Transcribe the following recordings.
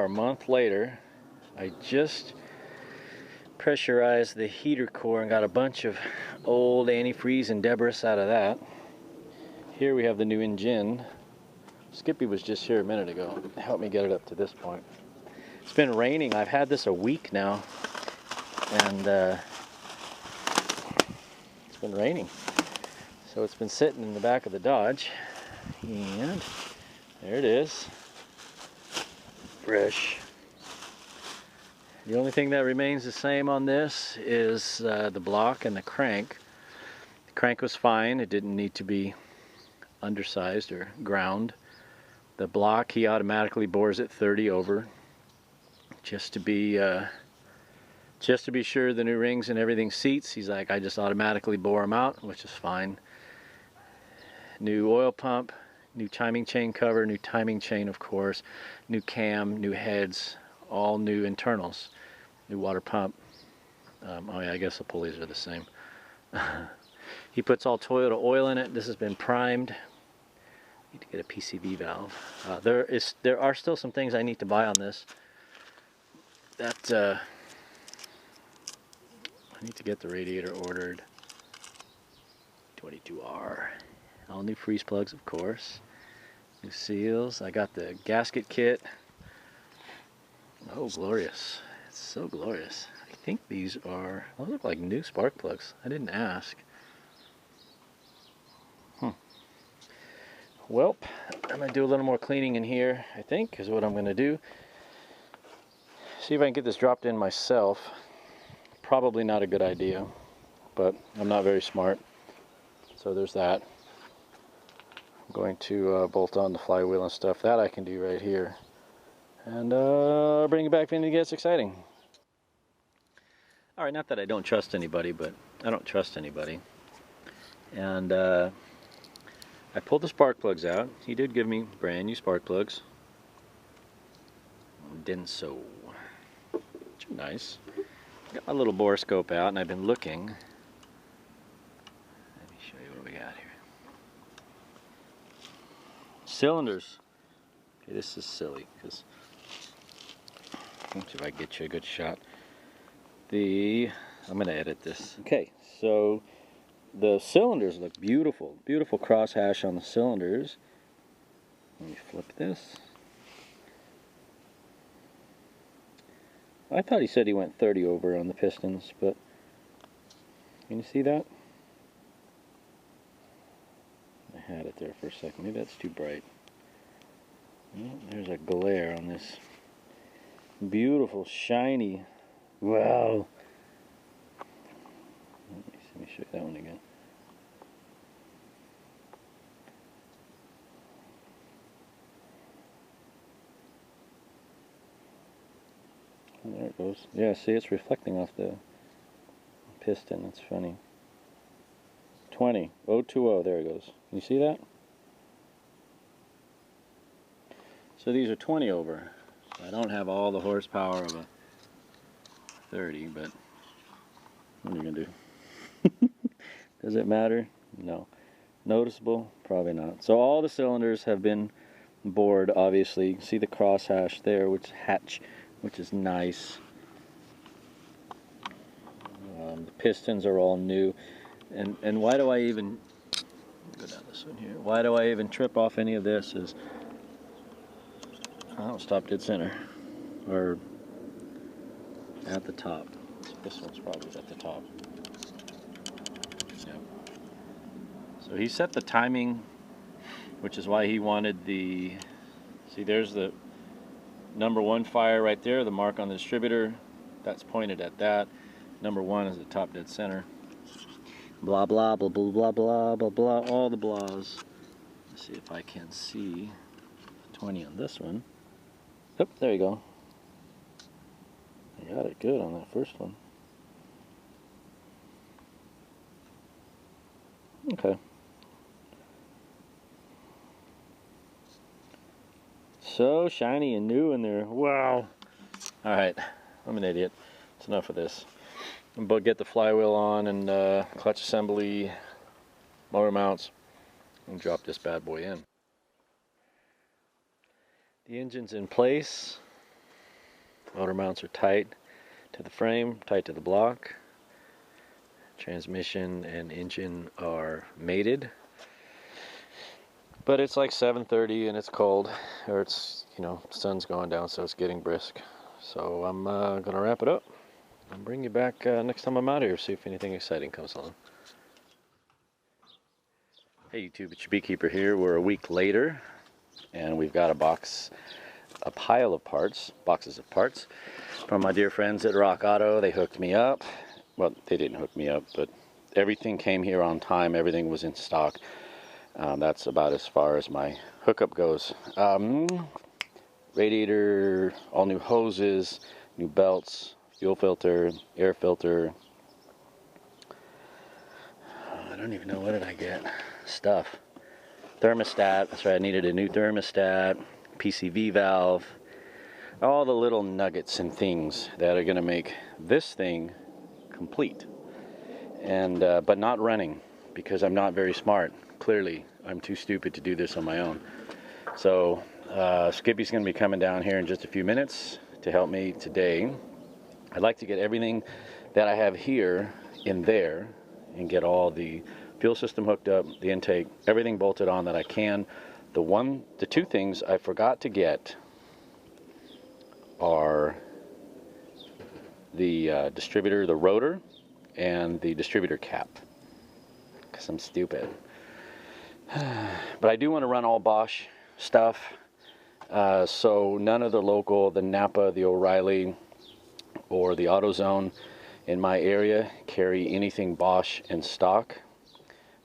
are a month later. I just pressurized the heater core and got a bunch of old antifreeze and debris out of that. Here we have the new engine. Skippy was just here a minute ago. Helped me get it up to this point. It's been raining. I've had this a week now, and it's been raining. So it's been sitting in the back of the Dodge, and there it is. Fresh. The only thing that remains the same on this is the block and the crank. The crank was fine. It didn't need to be undersized or ground. The block, he automatically bores it 30 over, just to be sure the new rings and everything seats. He's like, I just automatically bore them out, which is fine. New oil pump, new timing chain cover, new timing chain, of course, new cam, new heads, all new internals, new water pump. Oh yeah, I guess the pulleys are the same. He puts all Toyota oil in it. This has been primed. Need to get a PCV valve. There are still some things I need to buy on this. I need to get the radiator ordered. 22R. All new freeze plugs, of course. New seals. I got the gasket kit. Oh, glorious. It's so glorious. I think these look like new spark plugs. I didn't ask. Well, I'm going to do a little more cleaning in here, I think, is what I'm going to do. See if I can get this dropped in myself. Probably not a good idea, but I'm not very smart. So there's that. I'm going to bolt on the flywheel and stuff. That I can do right here. And bring it back in and it gets exciting. Alright, not that I don't trust anybody, but I don't trust anybody. And I pulled the spark plugs out. He did give me brand new spark plugs. Denso. Which are nice. Got my little borescope out and I've been looking. Let me show you what we got here. Cylinders. Okay, this is silly because let's see if I can get you a good shot. I'm going to edit this. Okay, so the cylinders look beautiful. Beautiful crosshatch on the cylinders. Let me flip this. I thought he said he went 30 over on the pistons, but can you see that? I had it there for a second. Maybe that's too bright. Yeah, there's a glare on this. Beautiful, shiny. Wow. Let me show you that one again. Oh, there it goes. Yeah, see, it's reflecting off the piston. That's funny. 20. 020. There it goes. Can you see that? So these are 20 over. So I don't have all the horsepower of a 30, but what are you going to do? Does it matter? No. Noticeable? Probably not. So all the cylinders have been bored, obviously. You can see the crosshatch there, which is nice. The pistons are all new. And why do I even go down this one here? Why do I even trip off any of this? I'll stop dead center. Or at the top. This one's probably at the top. Yep. So he set the timing, which is why he wanted the, see, there's the #1 fire right there, the mark on the distributor. That's pointed at that. #1 is the top dead center. Blah, blah, blah, blah, blah, blah, blah, blah, all the blahs. Let's see if I can see 20 on this one. Yep, there you go. I got it good on that first one. Okay. So shiny and new in there. Wow. Alright, I'm an idiot. It's enough of this. But get the flywheel on and clutch assembly, motor mounts, and drop this bad boy in. The engine's in place. Motor mounts are tight to the frame, tight to the block. Transmission and engine are mated. But it's like 7:30 and it's cold, or it's, you know, sun's going down, so it's getting brisk. So I'm gonna wrap it up and bring you back next time I'm out here, see if anything exciting comes along. Hey YouTube, it's your Beekeeper here. We're a week later and we've got a pile of parts, boxes of parts from my dear friends at Rock Auto. They hooked me up. Well, they didn't hook me up, but everything came here on time. Everything was in stock. That's about as far as my hookup goes. Radiator, all new hoses, new belts, fuel filter, air filter. I don't even know, what did I get? Stuff. Thermostat, that's right, I needed a new thermostat, PCV valve, all the little nuggets and things that are going to make this thing complete. And but not running, because I'm not very smart. Clearly, I'm too stupid to do this on my own. So Skippy's going to be coming down here in just a few minutes to help me today. I'd like to get everything that I have here in there and get all the fuel system hooked up, the intake, everything bolted on that I can. The two things I forgot to get are the distributor, the rotor, and the distributor cap, because I'm stupid. But I do want to run all Bosch stuff, so none of the local, the Napa, the O'Reilly, or the AutoZone in my area carry anything Bosch in stock.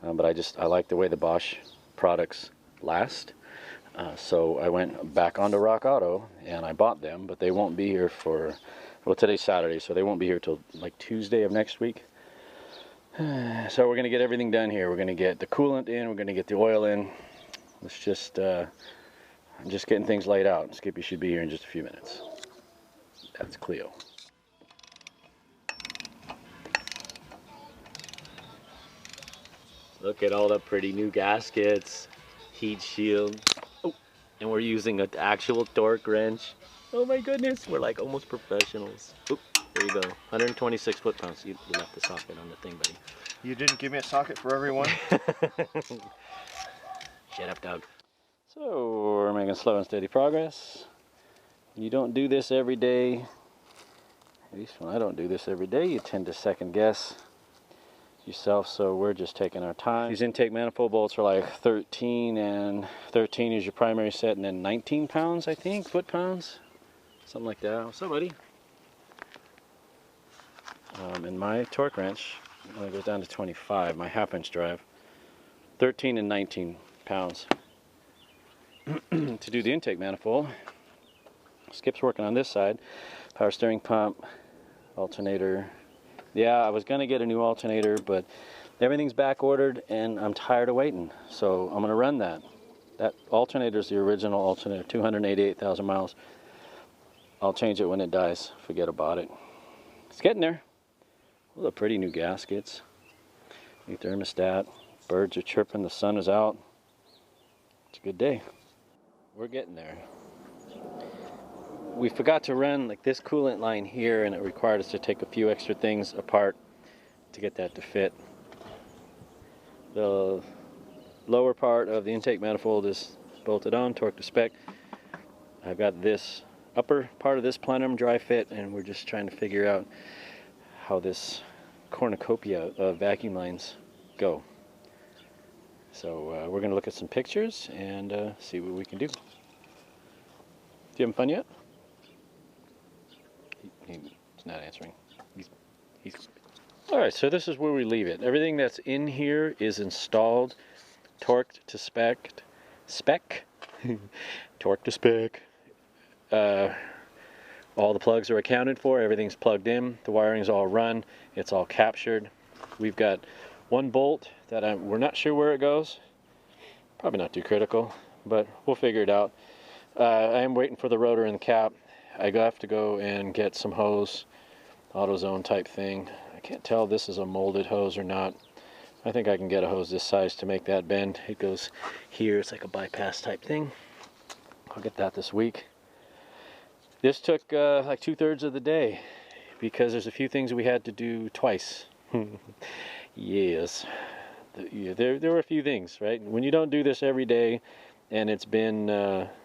But I like the way the Bosch products last. So I went back onto Rock Auto and I bought them, but they won't be here for, well, today's Saturday, so they won't be here till like Tuesday of next week. So we're going to get everything done here. We're going to get the coolant in, we're going to get the oil in. Let's just, I'm just getting things laid out. Skippy should be here in just a few minutes. That's Cleo. Look at all the pretty new gaskets, heat shield. Oh, and we're using an actual torque wrench. Oh my goodness, we're like almost professionals. Oop, there you go, 126 foot-pounds. You left the socket on the thing, buddy. You didn't give me a socket for everyone? Shut up, dog. So we're making slow and steady progress. You don't do this every day. At least when I don't do this every day, you tend to second guess yourself, so we're just taking our time. These intake manifold bolts are like 13, and 13 is your primary set, and then 19 pounds, I think, foot-pounds. Something like that. What's up, buddy? And my torque wrench only goes down to 25, my half-inch drive. 13 and 19 pounds. To do the intake manifold, Skip's working on this side. Power steering pump, alternator. Yeah, I was going to get a new alternator, but everything's back ordered and I'm tired of waiting. So I'm going to run that. That alternator is the original alternator, 288,000 miles. I'll change it when it dies. Forget about it. It's getting there. All the pretty new gaskets. New thermostat. Birds are chirping. The sun is out. It's a good day. We're getting there. We forgot to run like this coolant line here, and it required us to take a few extra things apart to get that to fit. The lower part of the intake manifold is bolted on, torque to spec. I've got this upper part of this plenum dry fit, and we're just trying to figure out how this cornucopia of vacuum lines go. So we're going to look at some pictures and see what we can do. You having fun yet? He's not answering. He's Alright, so this is where we leave it. Everything that's in here is installed, torqued to spec, torqued to spec. All the plugs are accounted for, everything's plugged in, the wiring's all run, it's all captured. We've got one bolt that we're not sure where it goes. Probably not too critical, but we'll figure it out. I am waiting for the rotor and the cap. I have to go and get some hose, AutoZone type thing. I can't tell if this is a molded hose or not. I think I can get a hose this size to make that bend. It goes here, it's like a bypass type thing. I'll get that this week. This took like 2/3 of the day because there's a few things we had to do twice. Yes. Yeah, there were a few things, right? When you don't do this every day, and it's been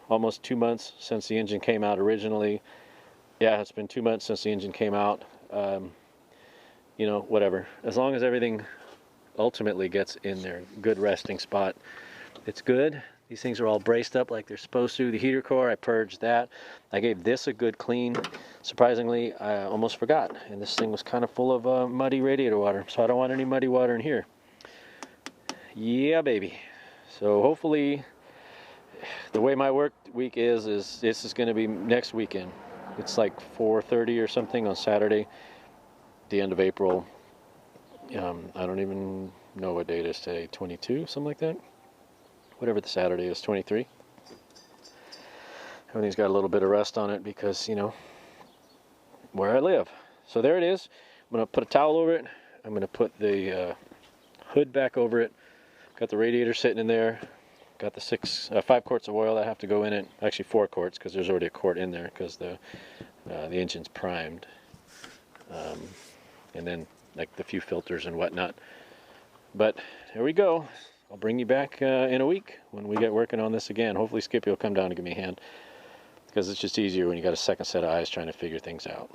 almost 2 months since the engine came out originally. Yeah, it's been 2 months since the engine came out. You know, whatever. As long as everything ultimately gets in their good resting spot, it's good. These things are all braced up like they're supposed to. The heater core, I purged that. I gave this a good clean. Surprisingly, I almost forgot. And this thing was kind of full of muddy radiator water, so I don't want any muddy water in here. Yeah, baby. So hopefully, the way my work week is this is going to be next weekend. It's like 4:30 or something on Saturday, the end of April. I don't even know what date it is today. 22, something like that. Whatever the Saturday is, 23. Everything's got a little bit of rust on it because, you know, where I live. So there it is. I'm going to put a towel over it. I'm going to put the hood back over it. Got the radiator sitting in there. Got the 5 quarts of oil that have to go in it. Actually 4 quarts because there's already a quart in there because the engine's primed. And then like the few filters and whatnot. But there we go. I'll bring you back in a week when we get working on this again. Hopefully Skippy will come down and give me a hand because it's just easier when you got a second set of eyes trying to figure things out.